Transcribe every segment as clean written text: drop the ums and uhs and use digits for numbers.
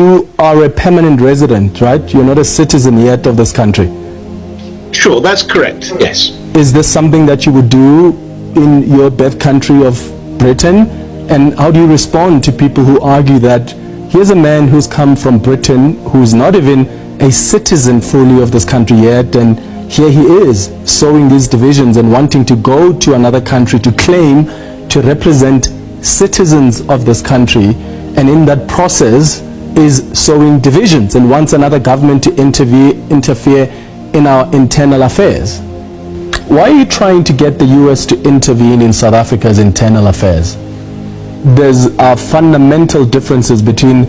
You are a permanent resident, right? You're not a citizen yet of this country. Sure, that's correct, yes. Is this something that you would do in your birth country of Britain? And how do you respond to people who argue that here's a man who's come from Britain, who's not even a citizen fully of this country yet, and here he is sowing these divisions and wanting to go to another country to claim to represent citizens of this country, and in that process is sowing divisions and wants another government to interfere in our internal affairs? Why are you trying to get the US to intervene in South Africa's internal affairs? There's fundamental differences between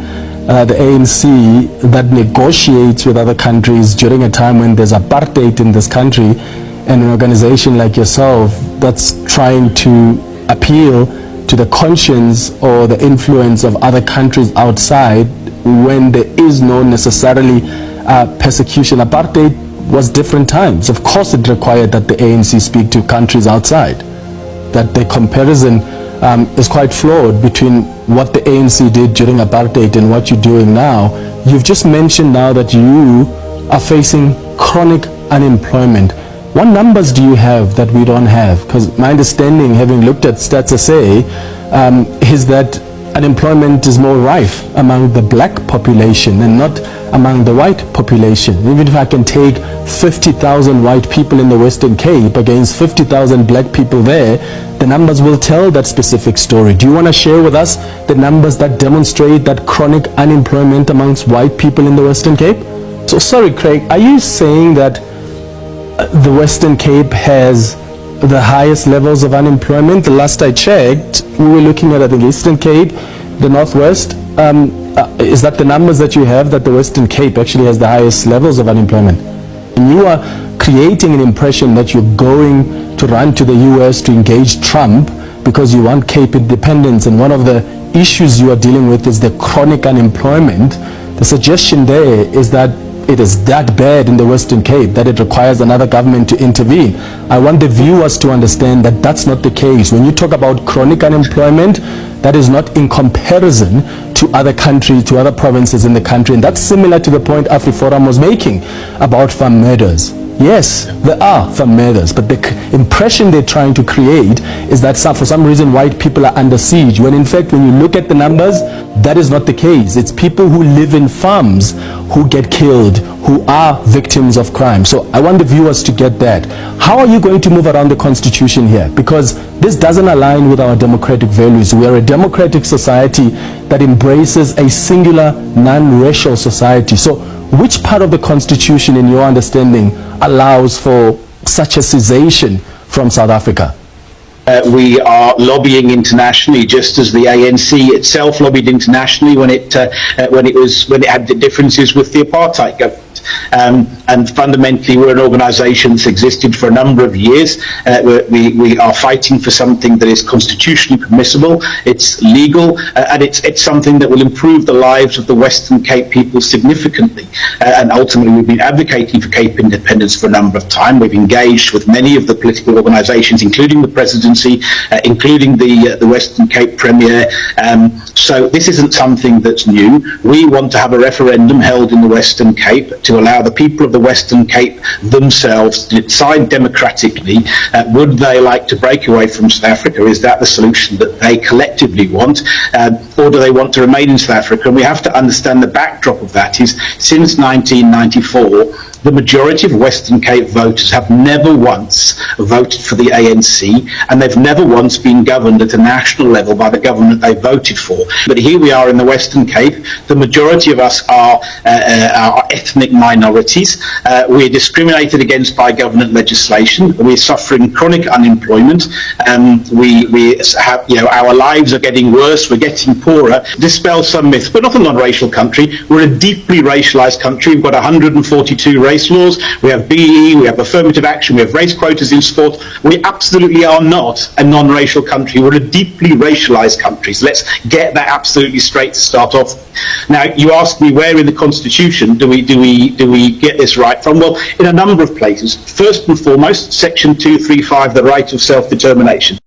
the ANC that negotiates with other countries during a time when there's apartheid in this country, and an organization like yourself that's trying to appeal to the conscience or the influence of other countries outside when there is no necessarily persecution. Apartheid was different times. Of course it required that the ANC speak to countries outside. That the comparison is quite flawed between what the ANC did during apartheid and what you're doing now. You've just mentioned now that you are facing chronic unemployment. What numbers do you have that we don't have? Because my understanding, having looked at Stats SA, is that unemployment is more rife among the black population and not among the white population. Even if I can take 50,000 white people in the Western Cape against 50,000 black people there, the numbers will tell that specific story. Do you want to share with us the numbers that demonstrate that chronic unemployment amongst white people in the Western Cape? So sorry, Craig, are you saying that the Western Cape has the highest levels of unemployment? The last I checked, we were looking at the Eastern Cape, the Northwest. Is that the numbers that you have, that the Western Cape actually has the highest levels of unemployment? And you are creating an impression that you're going to run to the US to engage Trump because you want Cape independence, and one of the issues you are dealing with is the chronic unemployment. The suggestion there is that it is that bad in the Western Cape that it requires another government to intervene. I want the viewers to understand that that's not the case. When you talk about chronic unemployment, that is not in comparison to other countries, to other provinces in the country. And that's similar to the point AfriForum was making about farm murders. Yes, there are farm murders, but the impression they're trying to create is that for some reason white people are under siege, when in fact when you look at the numbers, that is not the case. It's people who live in farms who get killed, who are victims of crime. So I want the viewers to get that. How are you going to move around the Constitution here? Because this doesn't align with our democratic values. We are a democratic society that embraces a singular, non-racial society. So which part of the Constitution, in your understanding, allows for such a cessation from South Africa? We are lobbying internationally, just as the ANC itself lobbied internationally when it had the differences with the apartheid government. And fundamentally, we're an organisation that's existed for a number of years. We are fighting for something that is constitutionally permissible, it's legal, and it's something that will improve the lives of the Western Cape people significantly. And ultimately, we've been advocating for Cape independence for a number of time. We've engaged with many of the political organisations, including the presidency, including the Western Cape Premier. So this isn't something that's new. We want to have a referendum held in the Western Cape to allow the people of the Western Cape themselves to decide democratically, would they like to break away from South Africa? Is that the solution that they collectively want? Or do they want to remain in South Africa? And we have to understand the backdrop of that is, since 1994, the majority of Western Cape voters have never once voted for the ANC, and they've never once been governed at a national level by the government they voted for. But here we are in the Western Cape. The majority of us are ethnic minorities. We're discriminated against by government legislation. We're suffering chronic unemployment. We have, our lives are getting worse. We're getting poorer. Dispel some myths. We're not a non-racial country. We're a deeply racialized country. We've got 142 race laws. We have BE. We have affirmative action. We have race quotas in sport. We absolutely are not a non-racial country. We're a deeply racialized country. So let's get that absolutely straight to start off. Now, you asked me where in the Constitution do we get this right from? Well, in a number of places. First and foremost, Section 235, the right of self-determination.